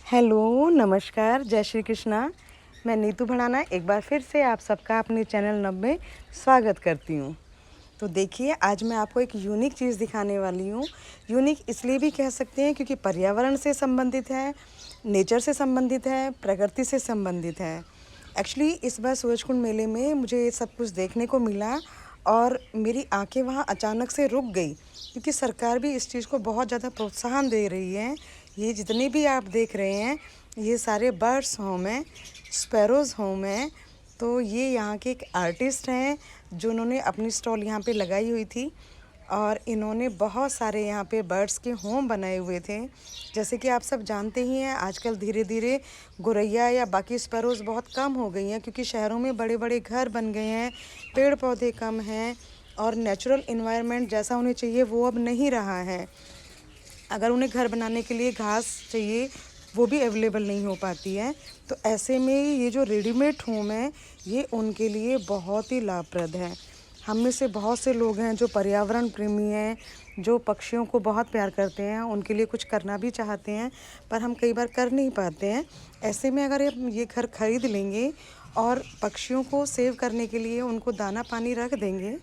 Hello, नमस्कार, जय श्री कृष्णा। मैं नीतू भड़ाना एक बार फिर से आप सबका अपने चैनल नब में स्वागत करती हूँ। तो देखिए, आज मैं आपको एक यूनिक चीज़ दिखाने वाली हूँ। यूनिक इसलिए भी कह सकते हैं क्योंकि पर्यावरण से संबंधित है, नेचर से संबंधित है, प्रकृति से संबंधित है। एक्चुअली इस बार सूरजकुंड मेले में मुझे ये सब कुछ देखने को मिला और मेरी आंखें वहाँ अचानक से रुक गई क्योंकि सरकार भी इस चीज़ को बहुत ज़्यादा प्रोत्साहन दे रही है। ये जितने भी आप देख रहे हैं ये सारे बर्ड्स होम हैं, स्पैरोज़ होम हैं। तो ये यहाँ के एक आर्टिस्ट हैं जो उन्होंने अपनी स्टॉल यहाँ पे लगाई हुई थी और इन्होंने बहुत सारे यहाँ पे बर्ड्स के होम बनाए हुए थे। जैसे कि आप सब जानते ही हैं, आजकल धीरे धीरे गौरैया या बाकी स्पैरोज़ बहुत कम हो गई हैं क्योंकि शहरों में बड़े बड़े घर बन गए हैं, पेड़ पौधे कम हैं और नेचुरल इन्वायरमेंट जैसा उन्हें चाहिए वो अब नहीं रहा है। अगर उन्हें घर बनाने के लिए घास चाहिए वो भी अवेलेबल नहीं हो पाती है। तो ऐसे में ये जो रेडीमेड होम है ये उनके लिए बहुत ही लाभप्रद है। हम में से बहुत से लोग हैं जो पर्यावरण प्रेमी हैं, जो पक्षियों को बहुत प्यार करते हैं, उनके लिए कुछ करना भी चाहते हैं पर हम कई बार कर नहीं पाते हैं। ऐसे में अगर हम ये घर खरीद लेंगे और पक्षियों को सेव करने के लिए उनको दाना पानी रख देंगे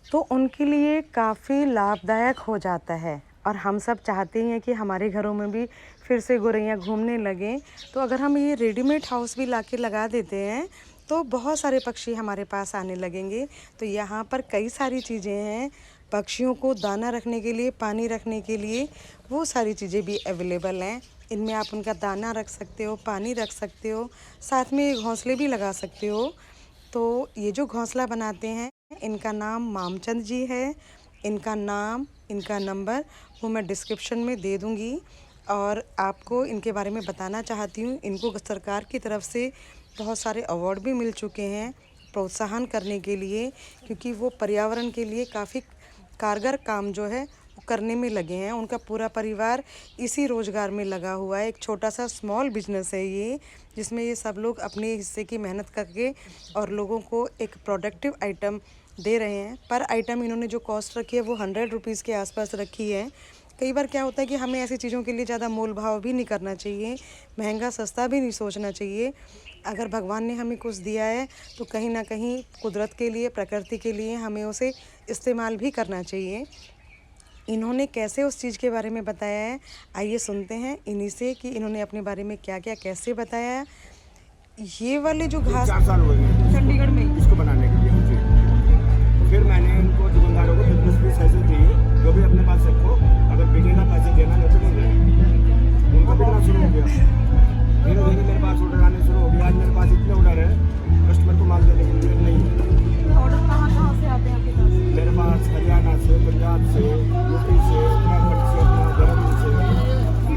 तो उनके लिए काफ़ी लाभदायक हो जाता है। और हम सब चाहते हैं कि हमारे घरों में भी फिर से गौरैया घूमने लगें। तो अगर हम ये रेडीमेड हाउस भी लाके लगा देते हैं तो बहुत सारे पक्षी हमारे पास आने लगेंगे। तो यहाँ पर कई सारी चीज़ें हैं पक्षियों को दाना रखने के लिए, पानी रखने के लिए, वो सारी चीज़ें भी अवेलेबल हैं। इनमें आप उनका दाना रख सकते हो, पानी रख सकते हो, साथ में घोंसले भी लगा सकते हो। तो ये जो घोंसला बनाते हैं इनका नाम मामचंद जी है। इनका नाम, इनका नंबर वो मैं डिस्क्रिप्शन में दे दूँगी। और आपको इनके बारे में बताना चाहती हूँ, इनको सरकार की तरफ से बहुत सारे अवार्ड भी मिल चुके हैं प्रोत्साहन करने के लिए, क्योंकि वो पर्यावरण के लिए काफ़ी कारगर काम जो है वो करने में लगे हैं। उनका पूरा परिवार इसी रोज़गार में लगा हुआ है। एक छोटा सा स्मॉल बिजनेस है ये, जिसमें ये सब लोग अपने हिस्से की मेहनत करके और लोगों को एक प्रोडक्टिव आइटम दे रहे हैं। पर आइटम इन्होंने जो कॉस्ट रखी है वो 100 रुपीज़ के आसपास रखी है। कई बार क्या होता है कि हमें ऐसी चीज़ों के लिए ज़्यादा मोल भाव भी नहीं करना चाहिए, महंगा सस्ता भी नहीं सोचना चाहिए। अगर भगवान ने हमें कुछ दिया है तो कहीं ना कहीं कुदरत के लिए, प्रकृति के लिए हमें उसे इस्तेमाल भी करना चाहिए। इन्होंने कैसे उस चीज़ के बारे में बताया है, आइए सुनते हैं इन्हीं से कि इन्होंने अपने बारे में क्या क्या कैसे बताया है। ये वाले जो घास 4 साल हो गए चंडीगढ़ में इसको बनाने के लिए मुझे। फिर मैंने इनको दुकानदारों को 10-20 पैसे दिए, जो भी अपने पास रखो, अगर बिकेगा पैसे देना, नहीं तो नहीं देना। उनका बिकना शुरू हो गया। धीरे धीरे मेरे पास ऑर्डर आने शुरू हो गया। आज मेरे पास इतने ऑर्डर है कस्टमर को माल देने के लिए नहीं। ऑर्डर कहाँ से आते हैं आपके पास? मेरे पास हरियाणा से, पंजाब से, यूपी से, उत्तराखंड से, देहरादून से।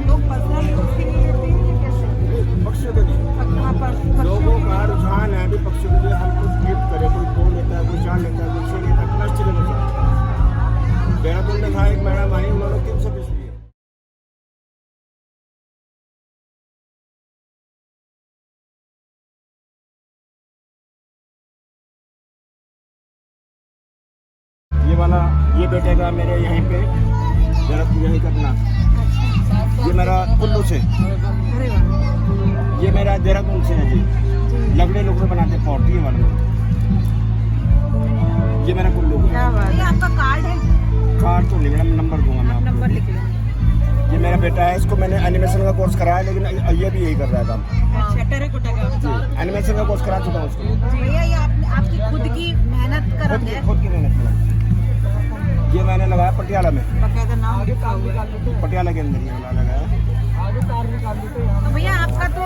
लोग पर्सनल यूज के लिए लेते हैं कैसे? पक्षियों के लिए कहाँ पर लोगों का रुझान है भी पक्षियों के लिए हम कुछ गिफ्ट करें। कोई फूल लेता है, कोई चाल लेता है, कोई छे लेता है, प्लास्टिक में लेता है। देहरादून में था एक मैडम आई, उन्होंने 320 लिए। ये वाला ये बेटे का मेरे यहीं पे देहरादून यहीं का बना। ये मेरा कुल्लू से, अरे वाह, ये मेरा देहरादून से है जी। लगड़े लोग बनाते पॉट, ये वाला ये मेरा कुल्लू है। क्या बात है। आपका कार्ड है? कार्ड तो नहीं मैडम, नंबर दूंगा मैं आपको। नंबर लिख लो। ये मेरा बेटा है, इसको मैंने एनिमेशन का कोर्स कराया, लेकिन ये भी यही कर रहा है काम। अच्छा, टेराकोटा का एनिमेशन का कोर्स करा चुका हूँ उसको। भैया ये आपकी खुद की मेहनत कर रहे हैं? खुद की मेहनत करा। ये मैंने लगाया पटियाला में, बकायदा नाम लिखा हुआ है। पटियाला के अंदर ये वाला लगाया। तो भैया आपका तो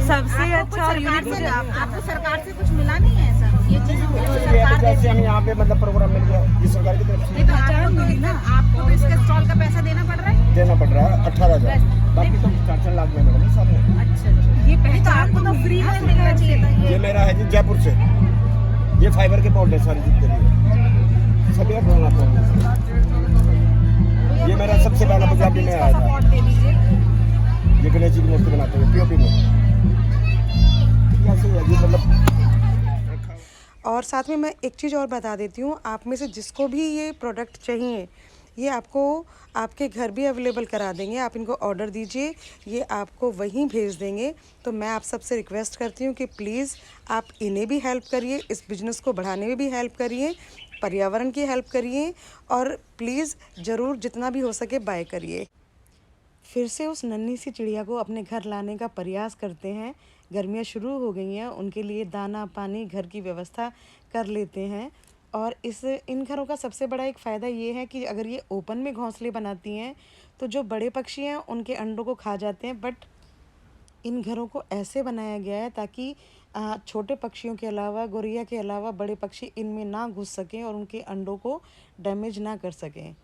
सबसे अच्छा और यूनिक मुझे आपको सरकार से कुछ मिला नहीं है ऐसा? ये चीज़ सरकार जैसे हम यहाँ पे मतलब प्रोग्राम मिल गया ये सरकार की तरफ से नहीं तो आपको मिली ना, आपको तो इसके स्टॉल का पैसा देना पड़ रहा है? देना पड़ रहा है 18,000। बाकी तो 4 लाख में मैडम सामने। अच्छा, ये पहले तो आपको तो फ्री में मिलना चाहिए था। ये मेरा है जी जयपुर से। ये फाइबर के पॉट है सारी जितने भी सभी बनाता हूँ। ये मेरा सबसे पहला पंजाबी में आया था। ये गणेश जी की मूर्ति बनाते हैं पीओपी में। और साथ में मैं एक चीज़ और बता देती हूँ, आप में से जिसको भी ये प्रोडक्ट चाहिए ये आपको आपके घर भी अवेलेबल करा देंगे। आप इनको ऑर्डर दीजिए, ये आपको वहीं भेज देंगे। तो मैं आप सबसे रिक्वेस्ट करती हूँ कि प्लीज़ आप इन्हें भी हेल्प करिए, इस बिज़नेस को बढ़ाने में भी हेल्प करिए, पर्यावरण की हेल्प करिए और प्लीज़ ज़रूर जितना भी हो सके बाय करिए। फिर से उस नन्ही सी चिड़िया को अपने घर लाने का प्रयास करते हैं। गर्मियाँ शुरू हो गई हैं, उनके लिए दाना पानी घर की व्यवस्था कर लेते हैं। और इन घरों का सबसे बड़ा एक फ़ायदा ये है कि अगर ये ओपन में घोंसले बनाती हैं तो जो बड़े पक्षी हैं उनके अंडों को खा जाते हैं। बट इन घरों को ऐसे बनाया गया है ताकि छोटे पक्षियों के अलावा, गौरैया के अलावा बड़े पक्षी इनमें ना घुस सकें और उनके अंडों को डैमेज ना कर सकें।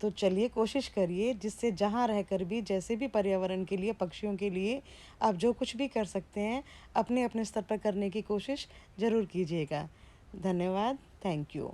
तो चलिए कोशिश करिए जिससे जहाँ रहकर भी जैसे भी पर्यावरण के लिए, पक्षियों के लिए आप जो कुछ भी कर सकते हैं अपने अपने स्तर पर करने की कोशिश ज़रूर कीजिएगा। धन्यवाद। Thank you.